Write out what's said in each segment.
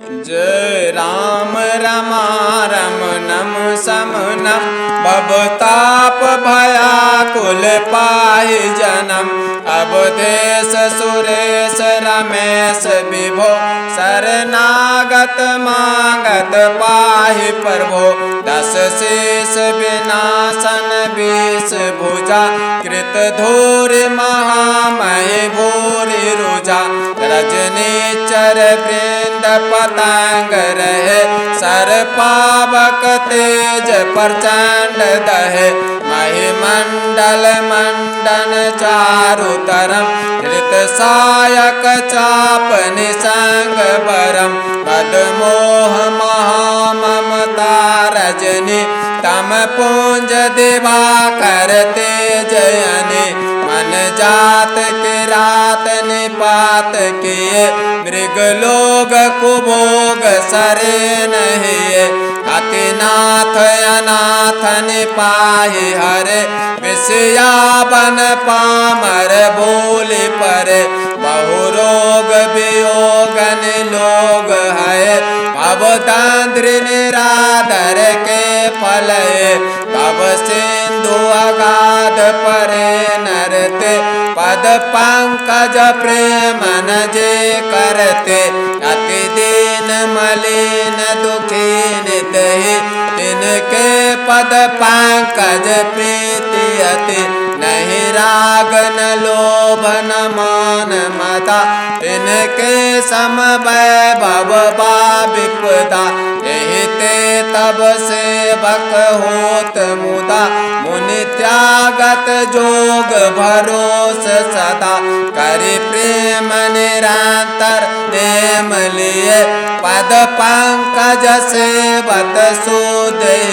जय राम रमा रमनम समनम भवताप भयाकुल पाहि जनम। अवधेश सुरेश रमेश विभो शरणागत मागत पाहि प्रभो। दस शीस विनाशन बीस भुजा कृत धूर महामहि भूरि रुजा। रजनीचर वृंद पतंग रहे सर पावक तेज प्रचंड दहे। महिमंडल मंडन चारु तरम धृत सायक चाप निसंग बरम। पदमोह महाममता रजनी तम पुंज दिवाकर तेजयनी। मन जात किरात निपात किए मृगलोक कुभोग सरे नहीं। अतिनाथ अनाथ निपाहि हरे विषयावन पामर भूलि परे। बहुरोग वियोगन लोग है भवतंद्र निरादर के फल। तब सिंधु अगाध परे नरते पद पंकज प्रेम न जे करते। अति दीन मलिन दुखी नितहि तिनके पद पंकज प्रीति अति। नहीं राग न लोभ न मान मता तिनके सम वैभव बा विपदा। यही ते तब सेवक होत मुदा मुनि त्यागत जोग भरोस सदा। करि प्रेम निरंतर नेम लिए पद पंकज सेवत सुदय।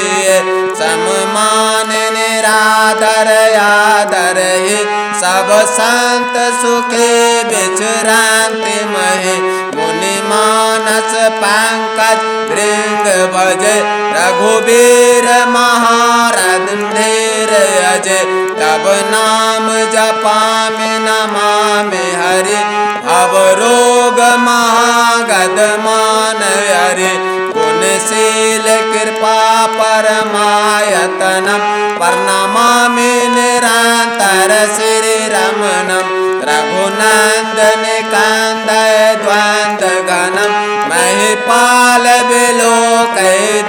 सममान निरादर आदर ही सब संत सुखे विचरांति महि। मुनि मानस पंकज भृंग भजे रघुबीर महारंधीर अजय। तब नाम जपामि नमामि हरि भव रोग महागद मान हरि। गुणशील कृपा परमायतनम प्रणमामि निरंतर श्री रमणम। रघुनंदन कांदय द्वंद घनम महिपाल बिलोक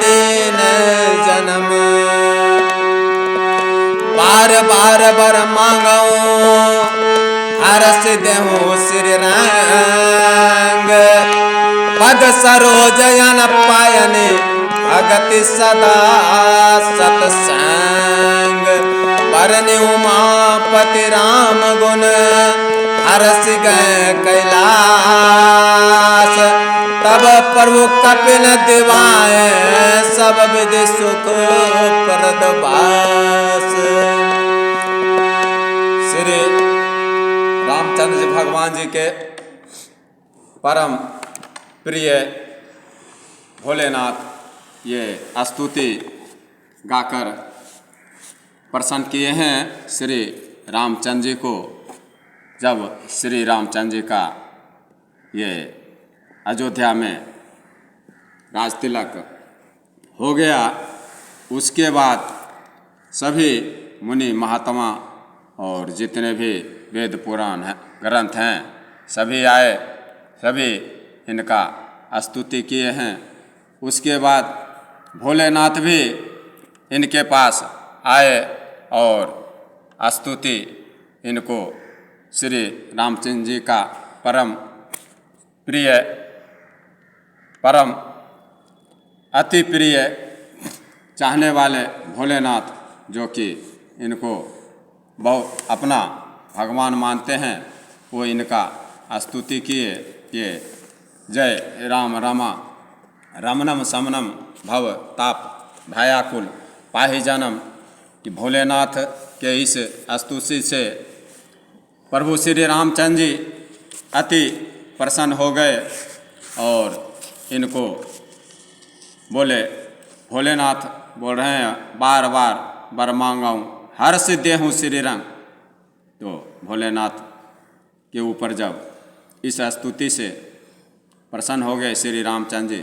दीन जनम। बार बार बर मांगो हरस देहु श्री रंग। पद सरोजयन पायने भगति सदा सतसंग। बरनि उमापति राम गुण हरस गए कैलास। तब प्रभु कपिल दिवाए सब विधि सुख प्रद बास। श्री रामचंद्र जी भगवान जी के परम प्रिय भोलेनाथ ये स्तुति गाकर प्रसन्न किए हैं श्री रामचंद्र जी को। जब श्री रामचंद्र जी का ये अयोध्या में राज तिलक हो गया, उसके बाद सभी मुनि महात्मा और जितने भी वेद पुराण ग्रंथ हैं सभी आए, सभी इनका स्तुति किए हैं। उसके बाद भोलेनाथ भी इनके पास आए और स्तुति इनको श्री रामचंद्र जी का परम प्रिय परम अति प्रिय चाहने वाले भोलेनाथ जो कि इनको बहुत अपना भगवान मानते हैं, वो इनका स्तुति किए। ये जय राम रमा रमनम समनम भव ताप भयाकुल पाहि जनम कि भोलेनाथ के इस स्तुति से प्रभु श्री रामचंद्र जी अति प्रसन्न हो गए और इनको बोले, भोलेनाथ बोल रहे हैं बार बार वर मांगाऊँ हर से देहूँ श्री रंग। तो भोलेनाथ के ऊपर जब इस स्तुति से प्रसन्न हो गए श्री रामचंद्र जी।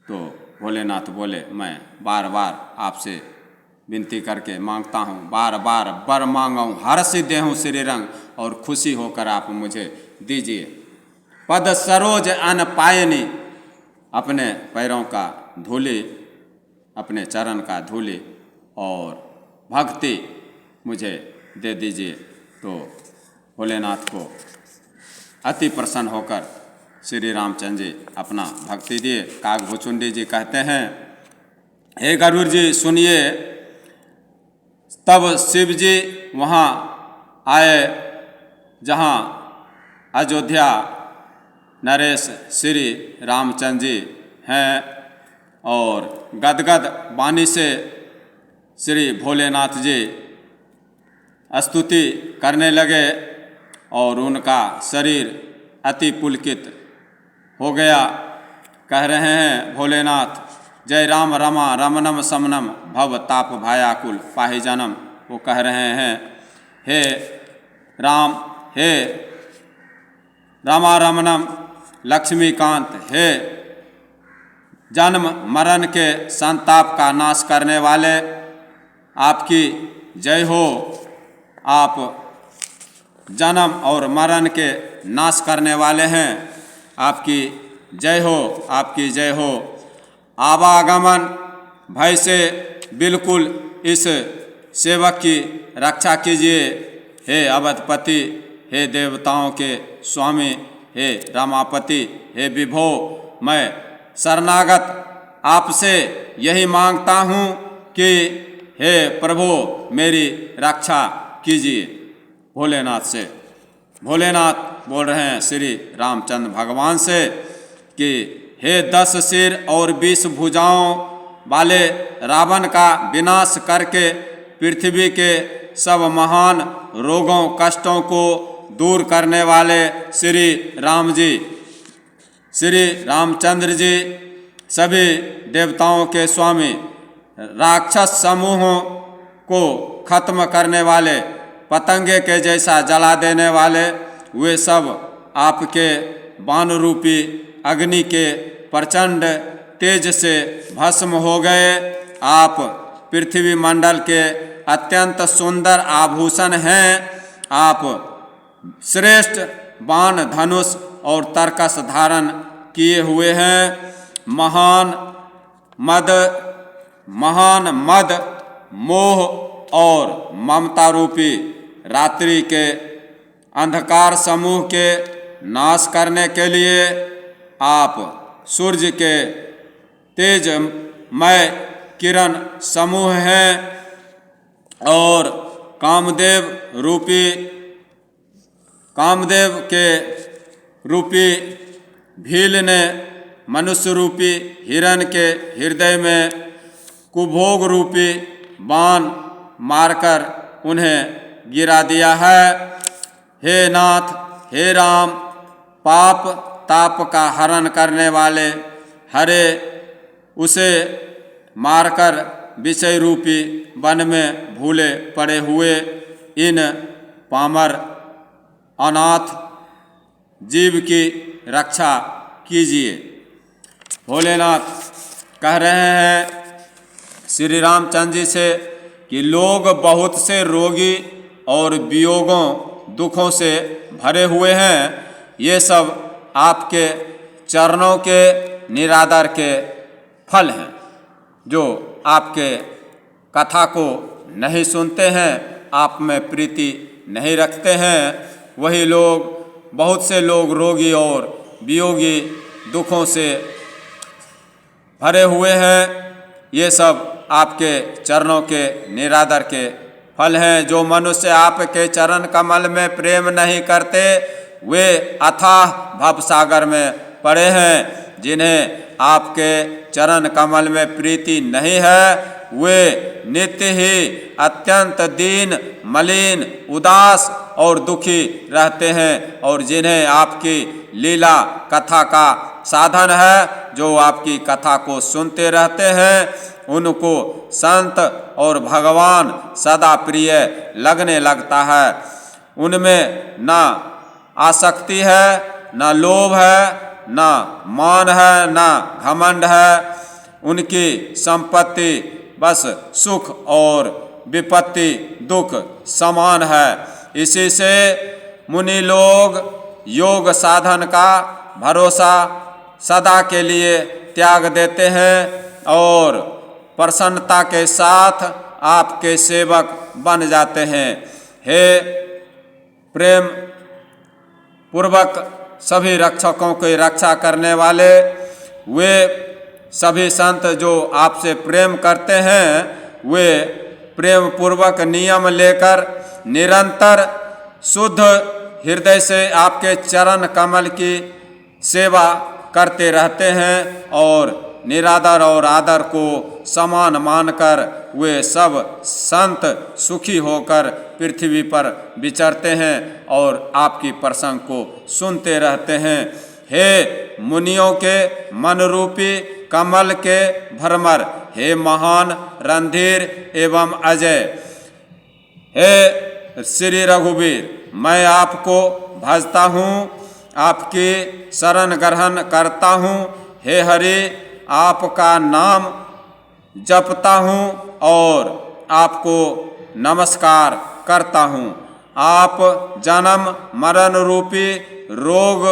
तो भोलेनाथ बोले, मैं बार बार आपसे विनती करके मांगता हूँ, बार बार वर मांगा हूँ, हर सिद्धे हूँ श्री रंग, और खुशी होकर आप मुझे दीजिए। पद सरोज अन पायनी, अपने पैरों का धूली, अपने चरण का धूली और भक्ति मुझे दे दीजिए। तो भोलेनाथ को अति प्रसन्न होकर श्री रामचंद्र जी अपना भक्ति दिए। काकभुचुंडी जी कहते हैं, हे गरुड़ जी सुनिए। तब शिव जी वहाँ आए जहाँ अयोध्या नरेश श्री रामचंद्र जी हैं, और गदगद वाणी से श्री भोलेनाथ जी स्तुति करने लगे, और उनका शरीर अति पुलकित हो गया। कह रहे हैं भोलेनाथ, जय राम रमा रमनम समनम भव ताप भायाकुल पाहि जनम। वो कह रहे हैं, हे राम, हे रमा रमनम लक्ष्मीकांत, हे जन्म मरण के संताप का नाश करने वाले, आपकी जय हो। आप जन्म और मरण के नाश करने वाले हैं, आपकी जय हो, आपकी जय हो। आवागमन भय से बिल्कुल इस सेवक की रक्षा कीजिए। हे अवधपति, हे देवताओं के स्वामी, हे रमापति, हे विभो, मैं शरणागत आपसे यही मांगता हूँ कि हे प्रभु मेरी रक्षा कीजिए। भोलेनाथ से भोलेनाथ बोल रहे हैं श्री रामचंद्र भगवान से कि हे 10 सिर और 20 भुजाओं वाले रावण का विनाश करके पृथ्वी के सब महान रोगों कष्टों को दूर करने वाले श्री राम जी, श्री रामचंद्र जी, सभी देवताओं के स्वामी, राक्षस समूहों को खत्म करने वाले, पतंगे के जैसा जला देने वाले, वे सब आपके बाण रूपी अग्नि के प्रचंड तेज से भस्म हो गए। आप पृथ्वी मंडल के अत्यंत सुंदर आभूषण हैं। आप श्रेष्ठ बाण धनुष और तरकस धारण किए हुए हैं। महान मद मोह और ममता रूपी रात्रि के अंधकार समूह के नाश करने के लिए आप सूर्य के तेजमय किरण समूह हैं, और कामदेव के रूपी भील ने मनुष्य रूपी हिरण के हृदय में कुभोग रूपी बाण मारकर उन्हें गिरा दिया है। हे नाथ, हे राम, पाप ताप का हरण करने वाले हरे उसे मारकर विषय रूपी वन में भूले पड़े हुए इन पामर अनाथ जीव की रक्षा कीजिए। भोलेनाथ कह रहे हैं श्री रामचंद्र जी से कि लोग बहुत से रोगी और वियोगों दुखों से भरे हुए हैं। ये सब आपके चरणों के निरादर के फल हैं। जो आपके कथा को नहीं सुनते हैं, आप में प्रीति नहीं रखते हैं, वही लोग, बहुत से लोग रोगी और वियोगी दुखों से भरे हुए हैं। ये सब आपके चरणों के निरादर के फल हैं। जो मनुष्य आपके चरण कमल में प्रेम नहीं करते, वे अथाह भवसागर में पड़े हैं। जिन्हें आपके चरण कमल में प्रीति नहीं है, वे नित्य ही अत्यंत दीन, मलिन, उदास और दुखी रहते हैं। और जिन्हें आपकी लीला कथा का साधन है, जो आपकी कथा को सुनते रहते हैं, उनको संत और भगवान सदा प्रिय लगने लगता है। उनमें न आसक्ति है, न लोभ है, ना मान है, ना घमंड है। उनकी संपत्ति बस सुख और विपत्ति दुख समान है। इसी से मुनि लोग योग साधन का भरोसा सदा के लिए त्याग देते हैं और प्रसन्नता के साथ आपके सेवक बन जाते हैं। हे प्रेम पूर्वक सभी रक्षकों की रक्षा करने वाले, वे सभी संत जो आपसे प्रेम करते हैं, वे प्रेम पूर्वक नियम लेकर निरंतर शुद्ध हृदय से आपके चरण कमल की सेवा करते रहते हैं और निरादर और आदर को समान मानकर वे सब संत सुखी होकर पृथ्वी पर विचरते हैं और आपकी प्रसंग को सुनते रहते हैं। हे मुनियों के मन रूपी कमल के भ्रमर, हे महान रणधीर एवं अजय, हे श्री रघुवीर, मैं आपको भजता हूँ, आपकी शरण ग्रहण करता हूँ। हे हरि, आपका नाम जपता हूँ और आपको नमस्कार करता हूँ। आप जन्म मरण रूपी रोग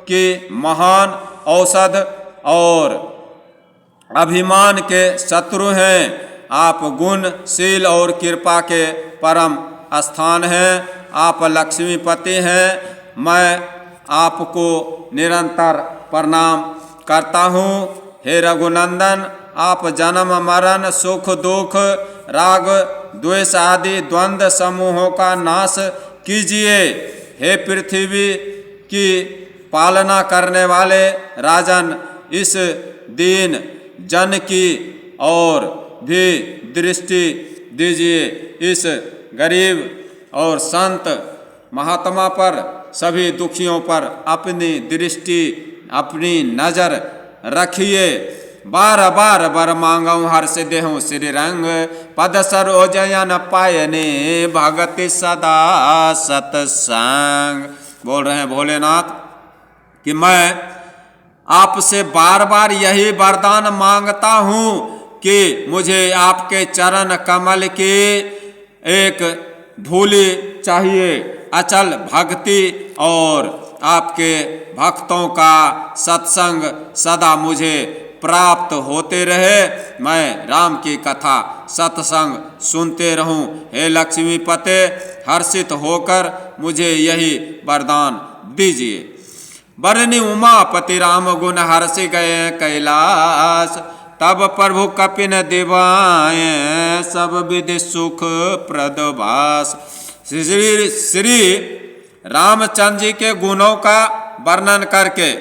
की महान औषध और अभिमान के शत्रु हैं। आप गुणशील और कृपा के परम स्थान हैं। आप लक्ष्मीपति हैं। मैं आपको निरंतर प्रणाम करता हूँ। हे रघुनंदन, आप जन्म मरण सुख दुख राग द्वेष आदि द्वंद्व समूहों का नाश कीजिए। हे पृथ्वी की पालना करने वाले राजन, इस दीन जन की और भी दृष्टि दीजिए। इस गरीब और संत महात्मा पर, सभी दुखियों पर अपनी दृष्टि, अपनी नजर रखिए। बार बार बर मांगऊँ हर्ष देहूँ श्री रंग, पद सरोजन पायने भगति सदा सतसंग। बोल रहे हैं भोलेनाथ कि मैं आपसे बार बार यही वरदान मांगता हूँ कि मुझे आपके चरण कमल की एक धूलि चाहिए, अचल भक्ति और आपके भक्तों का सत्संग सदा मुझे प्राप्त होते रहे। मैं राम की कथा सत्संग सुनते रहूं। हे लक्ष्मीपते, हर्षित होकर मुझे यही वरदान दीजिए। बरनी उमापति राम गुण हर्षि गए कैलाश, तब प्रभु कपिन दिवाए सब विधि सुख प्रदवास। श्री रामचंद्र जी के गुणों का वर्णन करके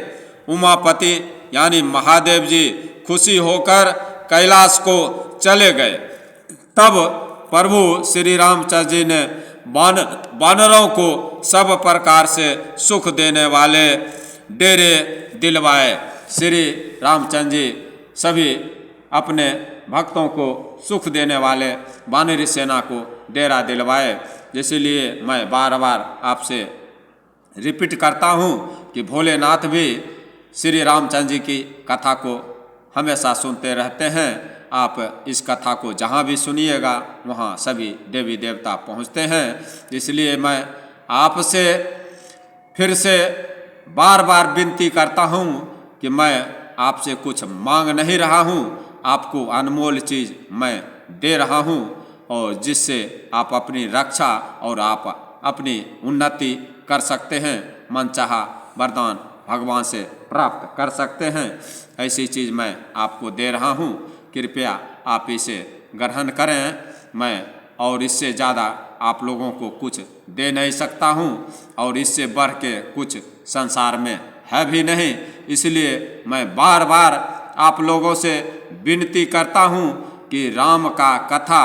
उमापति यानी महादेव जी खुशी होकर कैलाश को चले गए। तब प्रभु श्री रामचंद्र जी ने वानरों को सब प्रकार से सुख देने वाले डेरे दिलवाए। श्री रामचंद्र जी सभी अपने भक्तों को सुख देने वाले वानरी सेना को डेरा दिलवाए। इसलिए मैं बार बार आपसे रिपीट करता हूँ कि भोलेनाथ भी श्री रामचंद्र जी की कथा को हमेशा सुनते रहते हैं। आप इस कथा को जहाँ भी सुनिएगा वहाँ सभी देवी देवता पहुँचते हैं। इसलिए मैं आपसे फिर से बार बार विनती करता हूँ कि मैं आपसे कुछ मांग नहीं रहा हूँ, आपको अनमोल चीज़ मैं दे रहा हूँ और जिससे आप अपनी रक्षा और आप अपनी उन्नति कर सकते हैं, मनचाहा वरदान भगवान से प्राप्त कर सकते हैं। ऐसी चीज़ मैं आपको दे रहा हूँ, कृपया आप इसे ग्रहण करें। मैं और इससे ज़्यादा आप लोगों को कुछ दे नहीं सकता हूँ और इससे बढ़ के कुछ संसार में है भी नहीं। इसलिए मैं बार बार आप लोगों से विनती करता हूँ कि राम का कथा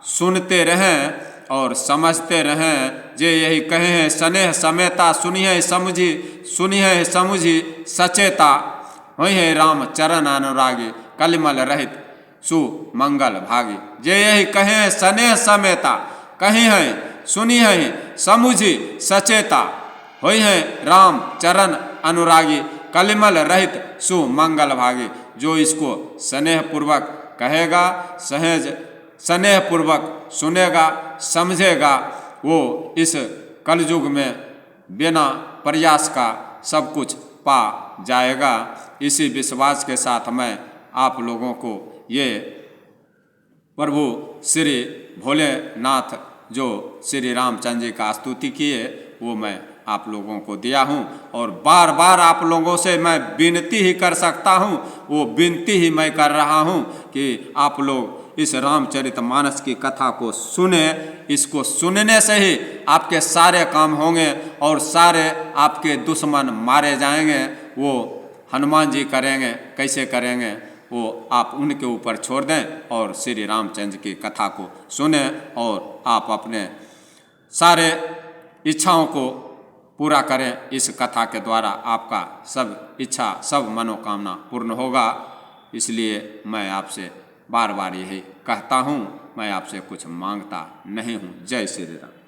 सुनते रहें और समझते रहें। जे यही कहे हैं स्नेह समेता, सुनिए समझी, सुनिए समझी सचेता, वही है राम चरण अनुरागी, कलिमल रहित सुमंगल भागी। जे यही कहे हैं स्नेह समेता, कहीं है सुनी है समझी सचेता, वही है राम चरण अनुरागी, कलिमल रहित सुमंगल भागी। जो इसको स्नेहपूर्वक कहेगा, स्नेहपूर्वक सुनेगा, समझेगा, वो इस कलयुग में बिना प्रयास का सब कुछ पा जाएगा। इसी विश्वास के साथ मैं आप लोगों को ये प्रभु श्री भोलेनाथ जो श्री रामचंद्र जी का स्तुति किए वो मैं आप लोगों को दिया हूँ। और बार बार आप लोगों से मैं विनती ही कर सकता हूँ, वो विनती ही मैं कर रहा हूँ कि आप लोग इस रामचरितमानस की कथा को सुने। इसको सुनने से ही आपके सारे काम होंगे और सारे आपके दुश्मन मारे जाएंगे। वो हनुमान जी करेंगे, कैसे करेंगे वो आप उनके ऊपर छोड़ दें और श्री रामचंद्र की कथा को सुने और आप अपने सारे इच्छाओं को पूरा करें। इस कथा के द्वारा आपका सब इच्छा, सब मनोकामना पूर्ण होगा। इसलिए मैं आपसे बार बार यही कहता हूँ, मैं आपसे कुछ मांगता नहीं हूँ। जय श्री राम।